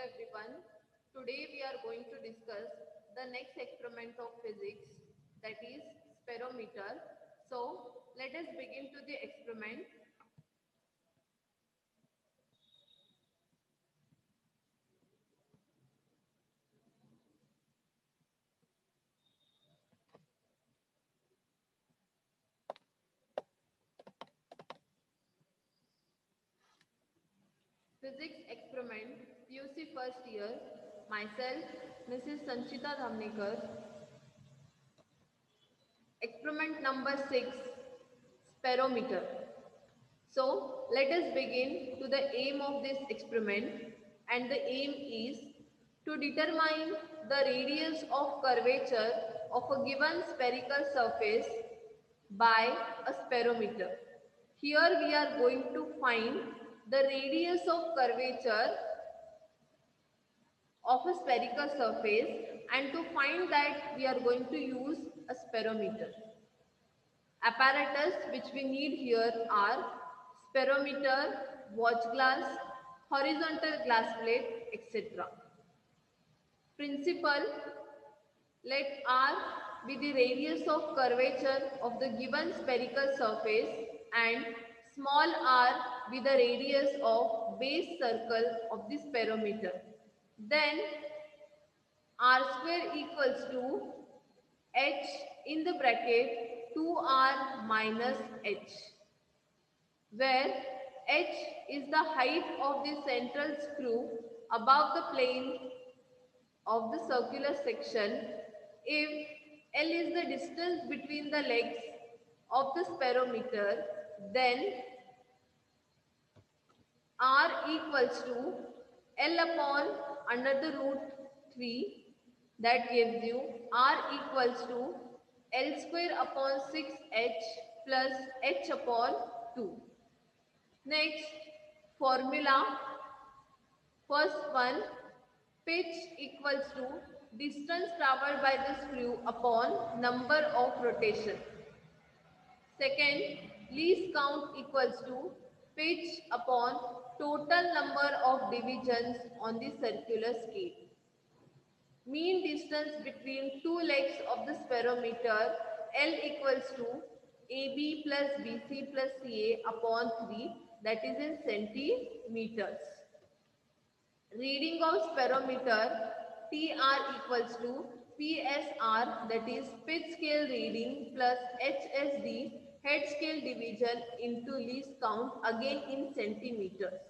everyone. Today we are going to discuss the next experiment of physics, that is sperometer. So let us begin to the experiment. Physics experiment, PUC first year. Myself, Mrs. Sanchita Dhamnekar. Experiment number 6, sperometer. So let us begin to the aim of this experiment, and the aim is to determine the radius of curvature of a given spherical surface by a sperometer. Here we are going to find the radius of curvature of a spherical surface, and to find that we are going to use a sperometer. Apparatus which we need here are sperometer, watch glass, horizontal glass plate, etc. Principle: let R be the radius of curvature of the given spherical surface and small r be the radius of base circle of the sperometer. Then r square equals to h in the bracket 2r minus h, where h is the height of the central screw above the plane of the circular section. If L is the distance between the legs of the sperometer, then R equals to L upon under the root 3, that gives you R equals to L square upon 6h plus h upon 2. Next formula, first one, pitch equals to distance traveled by the screw upon number of rotation. Second, least count equals to pitch upon total number of divisions on the circular scale. Mean distance between two legs of the sperometer, L equals to AB plus BC plus CA upon 3, that is in centimeters. Reading of sperometer, TR equals to PSR, that is pitch scale reading, plus HSD, head scale division, into least count, again in centimeters.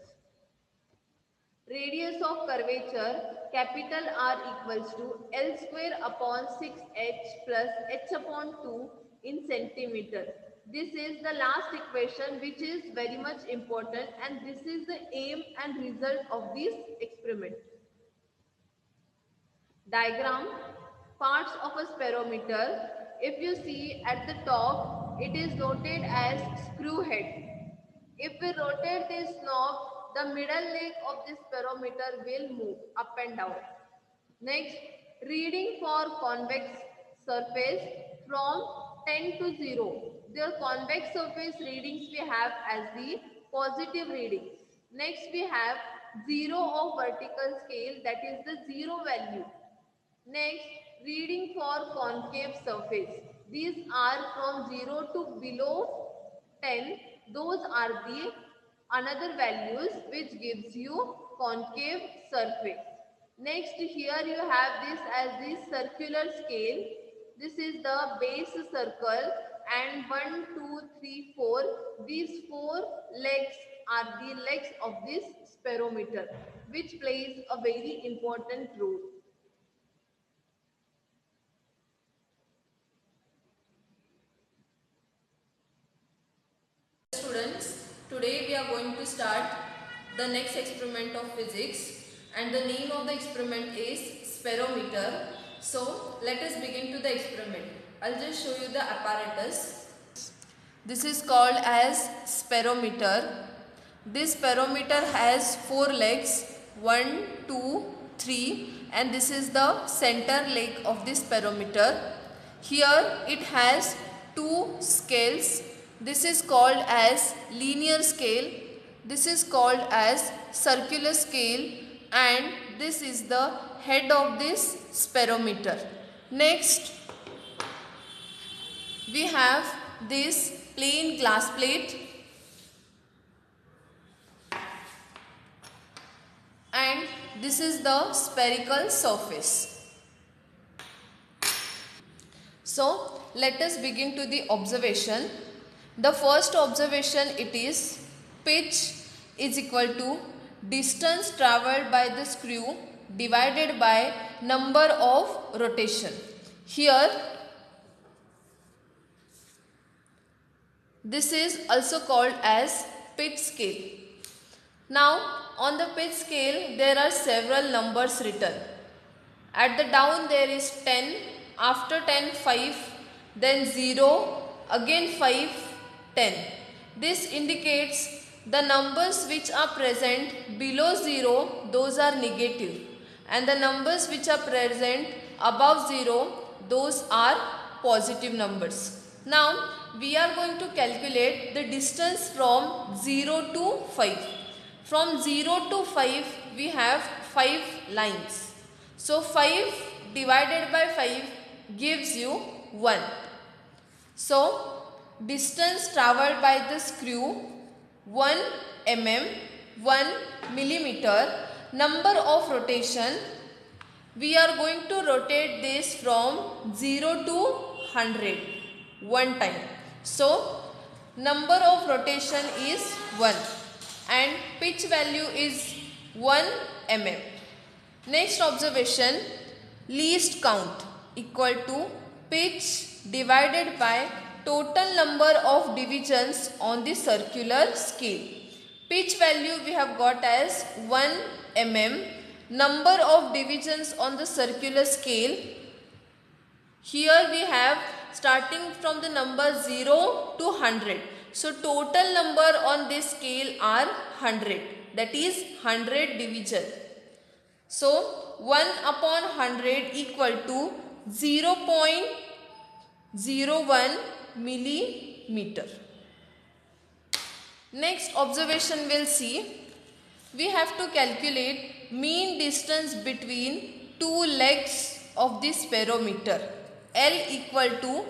Radius of curvature, capital R equals to L square upon 6h plus h upon 2 in centimeter. This is the last equation, which is very much important, and this is the aim and result of this experiment. Diagram, parts of a sperometer. If you see at the top, it is noted as screw head. If we rotate this knob, the middle leg of this sperometer will move up and down. Next, reading for convex surface from 10 to 0. The convex surface readings we have as the positive readings. Next, we have 0 of vertical scale, that is the 0 value. Next, reading for concave surface. These are from 0 to below 10. Those are the another values which gives you concave surface. Next, here you have this as the circular scale. This is the base circle, and 1, 2, 3, 4. These 4 legs are the legs of this sperometer, which plays a very important role. Students, today we are going to start the next experiment of physics, and the name of the experiment is sperometer. So let us begin to the experiment. I'll just show you the apparatus. This is called as sperometer. This sperometer has 4 legs, 1, 2, 3, and this is the center leg of this sperometer. Here it has 2 scales. This is called as linear scale. This is called as circular scale, and this is the head of this spirometer. Next we have this plain glass plate and this is the spherical surface. So let us begin to the observation. The first observation, it is pitch is equal to distance travelled by the screw divided by number of rotation. Here this is also called as pitch scale. Now on the pitch scale there are several numbers written. At the down there is 10, after 10 5, then 0, again 5, 10. This indicates the numbers which are present below 0, those are negative, and the numbers which are present above 0, those are positive numbers. Now we are going to calculate the distance from 0 to 5. From 0 to 5 we have 5 lines. So 5 divided by 5 gives you 1. So distance travelled by the screw 1 mm, 1 millimeter. Number of rotation, we are going to rotate this from 0 to 100 one time. So number of rotation is 1 and pitch value is 1 mm. Next observation, least count equal to pitch divided by total number of divisions on the circular scale. Pitch value we have got as 1 mm. Number of divisions on the circular scale, here we have starting from the number 0 to 100. So total number on this scale are 100, that is 100 division. So 1 upon 100 equal to 0.01 millimeter. Next observation we'll see. We have to calculate mean distance between two legs of this spirometer. L equal to,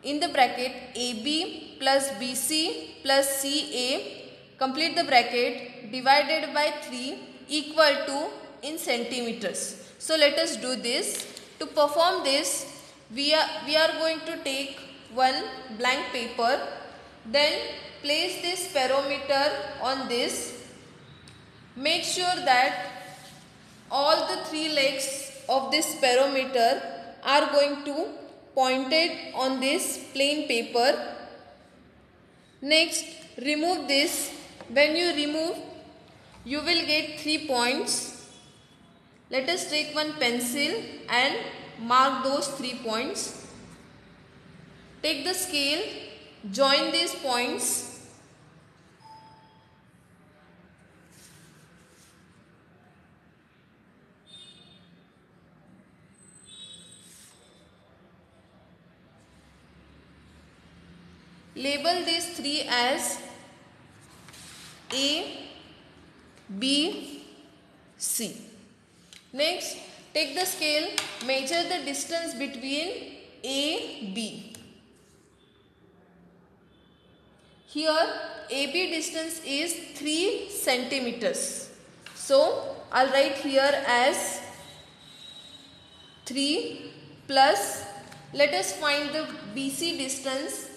in the bracket, AB plus BC plus CA, complete the bracket, divided by 3 equal to in centimeters. So let us do this. To perform this, we are going to take one blank paper, then place this spirometer on this. Make sure that all the 3 legs of this spirometer are going to pointed on this plain paper. Next, remove this. When you remove, you will get 3 points. Let us take one pencil and mark those 3 points. Take the scale, join these points. Label these 3 as A, B, C. Next, take the scale, measure the distance between A, B. Here, AB distance is 3 centimeters. So, I'll write here as 3 plus, let us find the BC distance.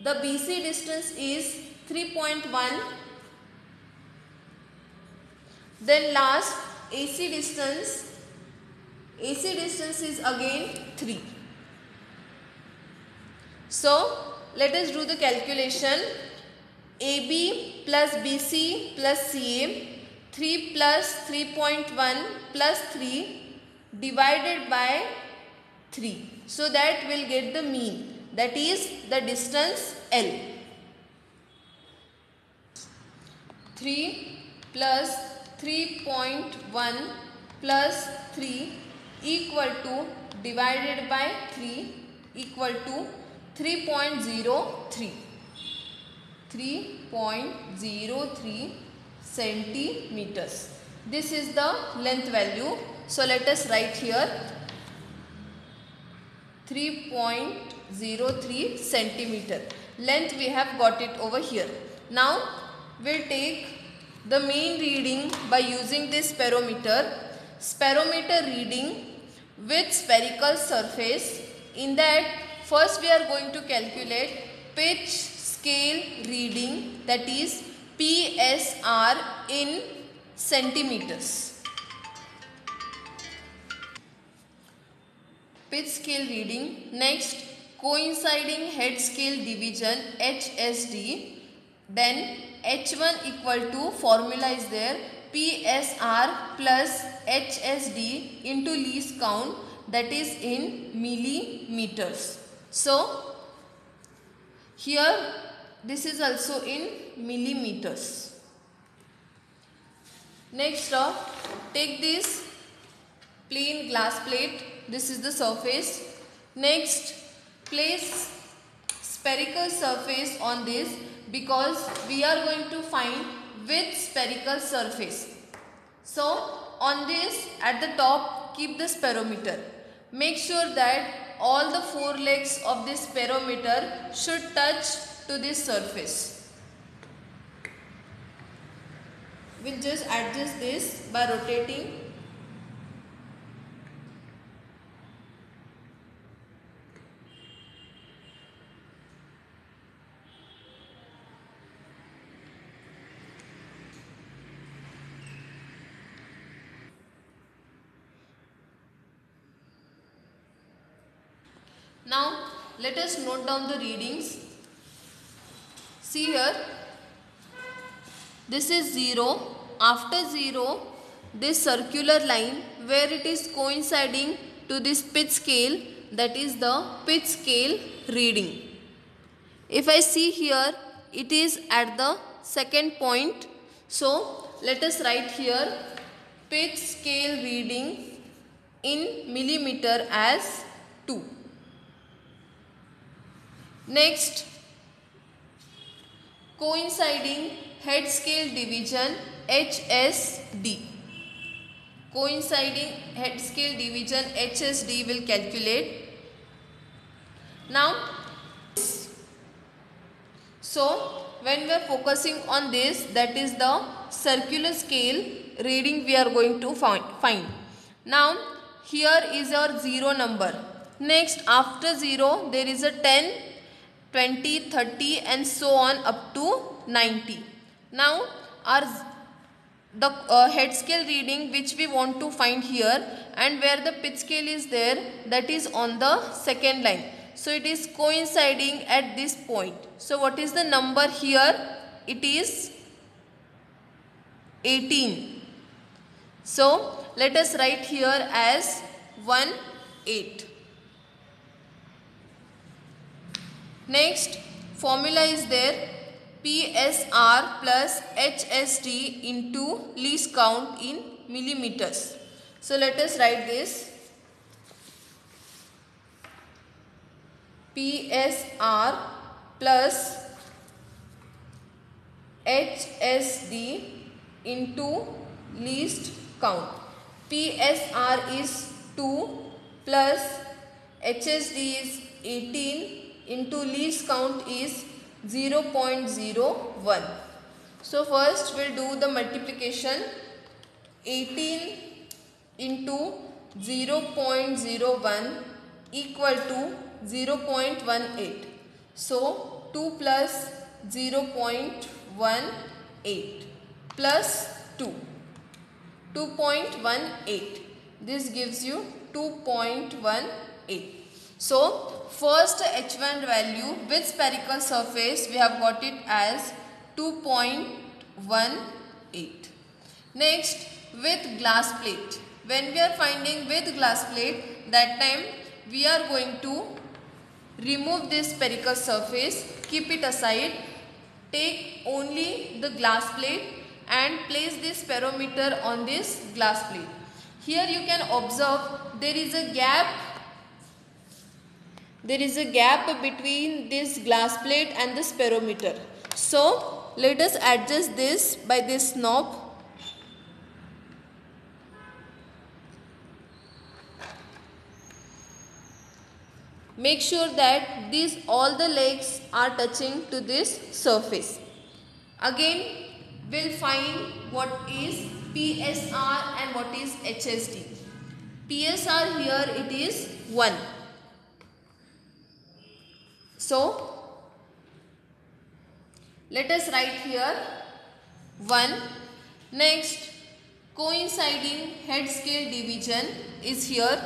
The BC distance is 3.1. Then last, AC distance is again 3. So let us do the calculation. AB plus BC plus CA, 3 plus 3.1 plus 3 divided by 3. So that will get the mean, that is the distance L. 3 plus 3.1 plus 3 equal to, divided by 3 equal to 3.03. 3.03 centimeters. This is the length value. So let us write here 3.03 centimeter. Length we have got it over here. Now we'll take the main reading by using this spirometer. Spirometer reading with spherical surface. In that, first we are going to calculate pitch scale reading, that is PSR in centimeters. Pitch scale reading. Next, coinciding head scale division HSD. Then H1 equal to, formula is there, PSR plus HSD into least count, that is in millimeters. So here this is also in millimeters. Next take this plain glass plate. This is the surface. Next, place spherical surface on this, because we are going to find with spherical surface. So on this, at the top, keep the spirometer. Make sure that all the four legs of this spirometer should touch to this surface. We'll just adjust this by rotating. Now let us note down the readings. See here, this is 0. After 0, this circular line where it is coinciding to this pitch scale, that is the pitch scale reading. If I see here, it is at the second point. So let us write here pitch scale reading in millimeter as 2. Next, coinciding head scale division HSD. Coinciding head scale division HSD will calculate. Now, so when we are focusing on this, that is the circular scale reading we are going to find. Now, here is our 0 number. Next, after 0, there is a 10, 20, 30 and so on up to 90. Now the head scale reading which we want to find here, and where the pitch scale is there, that is on the second line. So it is coinciding at this point. So what is the number here? It is 18. So let us write here as 18. Next, formula is there, PSR plus HSD into least count in millimeters. So let us write this. PSR plus HSD into least count. PSR is 2 plus HSD is 18 into least count is 0.01. So first we'll do the multiplication. 18 into 0.01 equal to 0.18. So 2 plus 0.18 plus 2. 2.18. This gives you 2.18. So first H1 value with spherical surface we have got it as 2.18. Next, with glass plate. When we are finding with glass plate, that time we are going to remove this spherical surface, keep it aside, take only the glass plate and place this spirometer on this glass plate. Here you can observe there is a gap. There is a gap between this glass plate and the spirometer. So let us adjust this by this knob. make sure that these all the legs are touching to this surface. Again we'll find what is PSR and what is HSD. PSR here it is 1. So let us write here 1. Next, coinciding head scale division is here.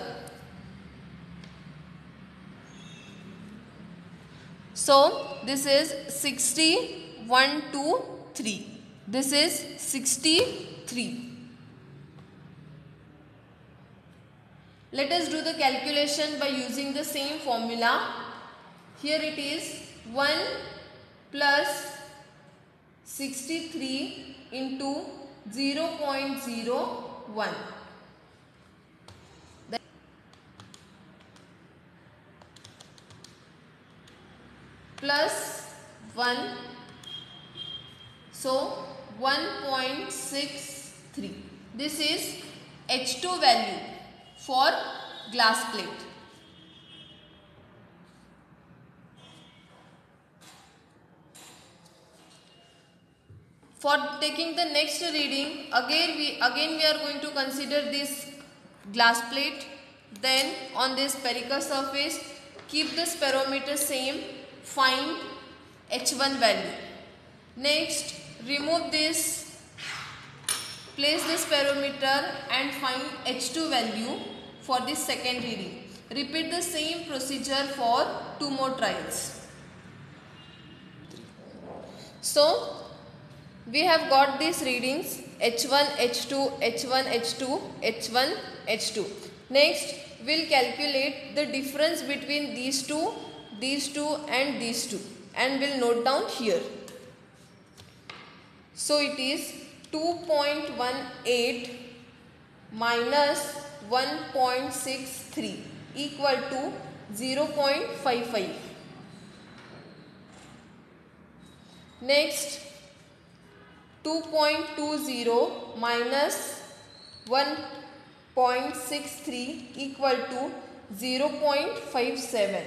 So this is 60, 1, 2, 3. This is 63. Let us do the calculation by using the same formula. Here it is 1 plus 63 into 0.01 plus 1, so 1.63. This is H2 value for glass plate. For taking the next reading, again we are going to consider this glass plate. Then on this spherical surface, keep the spirometer same, find H1 value. Next, remove this, place the spirometer and find H2 value for this second reading. Repeat the same procedure for 2 more trials. So we have got these readings H1, H2, H1, H2, H1, H2. Next, we'll calculate the difference between these two and these two, and we'll note down here. So it is 2.18 minus 1.63 equal to 0.55. Next, 2.20 minus 1.63 equal to 0.57.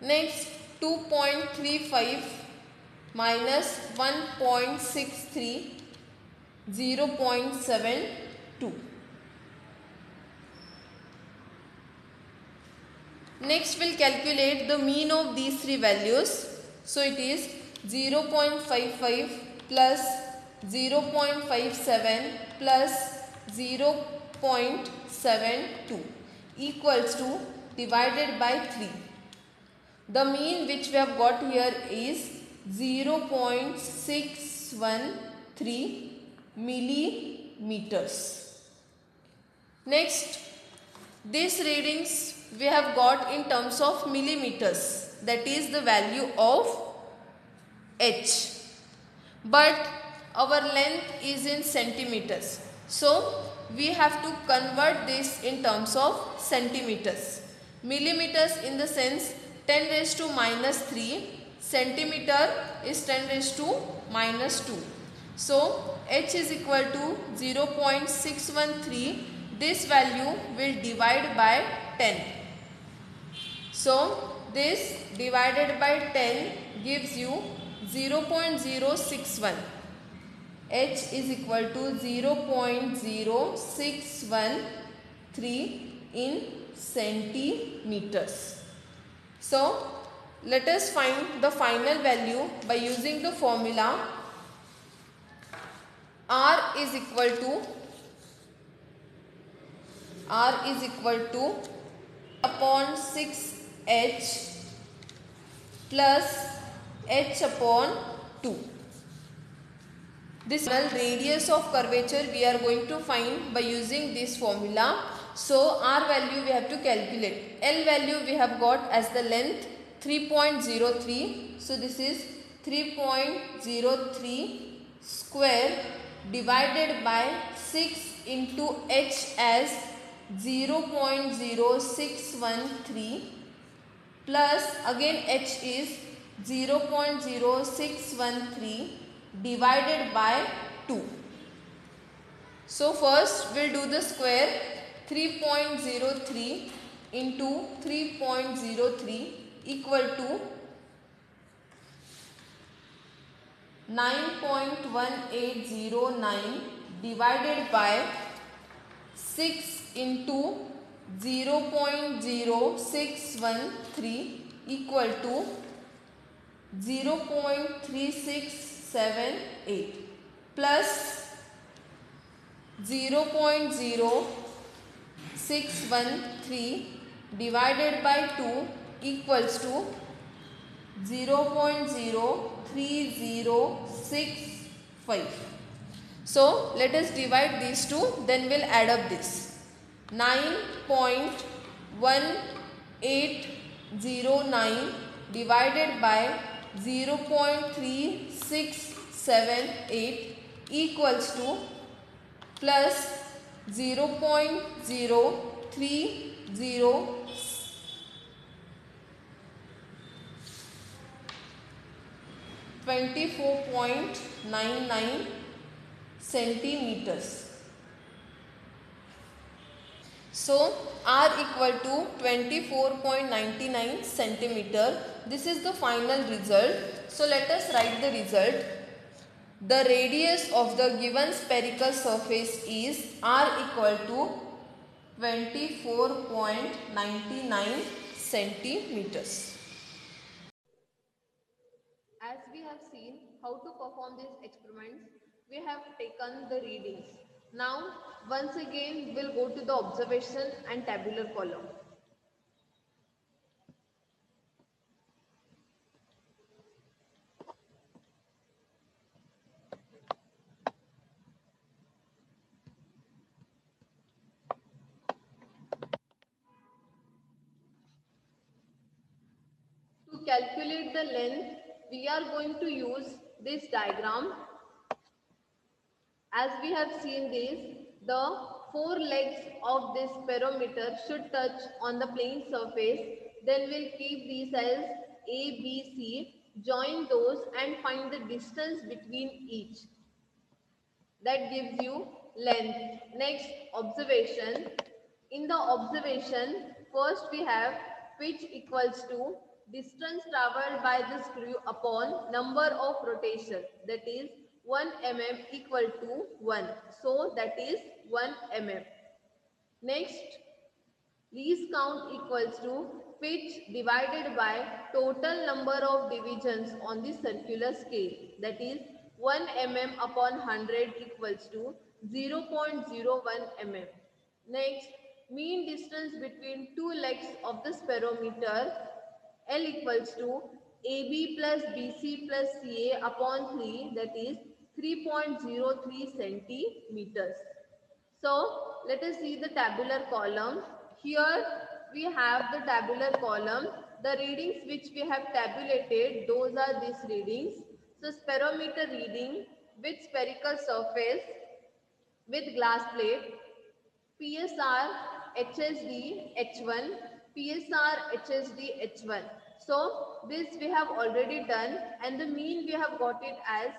Next, 2.35 minus 1.63, 0.72. Next, we'll calculate the mean of these three values. So it is 0.55 plus 0.57 plus 0.72 equals to divided by 3. The mean which we have got here is 0.613 millimeters. Next, these readings we have got in terms of millimeters, that is the value of H, but our length is in centimeters, so we have to convert this in terms of centimeters. Millimeters in the sense 10 raised to minus 3, centimeter is 10 raised to minus 2. So H is equal to 0.613. This value will divide by 10. So this divided by 10 gives you 0.061. H is equal to 0.0613 in centimeters. So let us find the final value by using the formula. R is equal to upon 6H plus H upon 2. This radius of curvature we are going to find by using this formula. So R value we have to calculate. L value we have got as the length 3.03. So this is 3.03 square divided by 6 into H as 0.0613 plus again H is 0.0613 divided by 2. So first we'll do the square. 3.03 into 3.03 equal to 9.1809 divided by 6 into 0.0613 equal to 0.3678 plus 0.0613 divided by 2 equals to 0.03065. So let us divide these two, then we'll add up this. 9.1809 divided by 0.3678 equals to plus 0.024.99 centimeters. So R equal to 24.99 centimeter. This is the final result. So let us write the result. The radius of the given spherical surface is R equal to 24.99 centimeters. As we have seen how to perform these experiments, we have taken the readings. Now, once again, we'll go to the observation and tabular column. To calculate the length, we are going to use this diagram. As we have seen this, the four legs of this spirometer should touch on the plane surface. Then we'll keep these as A, B, C, join those and find the distance between each. That gives you length. Next, observation. In the observation, first we have pitch equals to distance traveled by the screw upon number of rotation, that is 1 mm equal to 1. So that is 1 mm. Next, least count equals to pitch divided by total number of divisions on the circular scale, that is 1 mm upon 100 equals to 0.01 mm. Next, mean distance between two legs of the spirometer, L equals to AB plus BC plus CA upon 3, that is 3.03 centimeters. So let us see the tabular column. Here we have the tabular column. The readings which we have tabulated, those are these readings. So spirometer reading with spherical surface with glass plate, PSR HSD H1, PSR HSD H1. So this we have already done and the mean we have got it as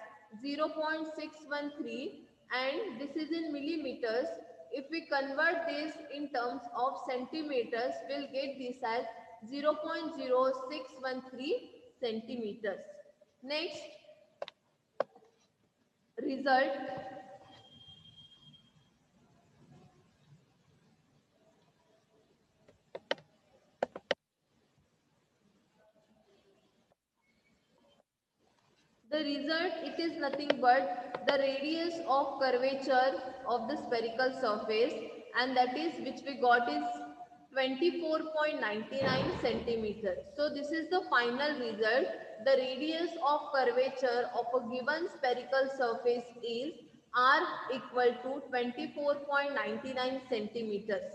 0.613 and this is in millimeters. If we convert this in terms of centimeters, we'll get this as 0.0613 centimeters. Next, result. The result, it is nothing but the radius of curvature of the spherical surface and that is which we got is 24.99 centimeters. So this is the final result. The radius of curvature of a given spherical surface is R equal to 24.99 centimeters.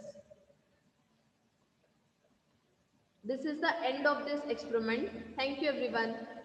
This is the end of this experiment. Thank you everyone.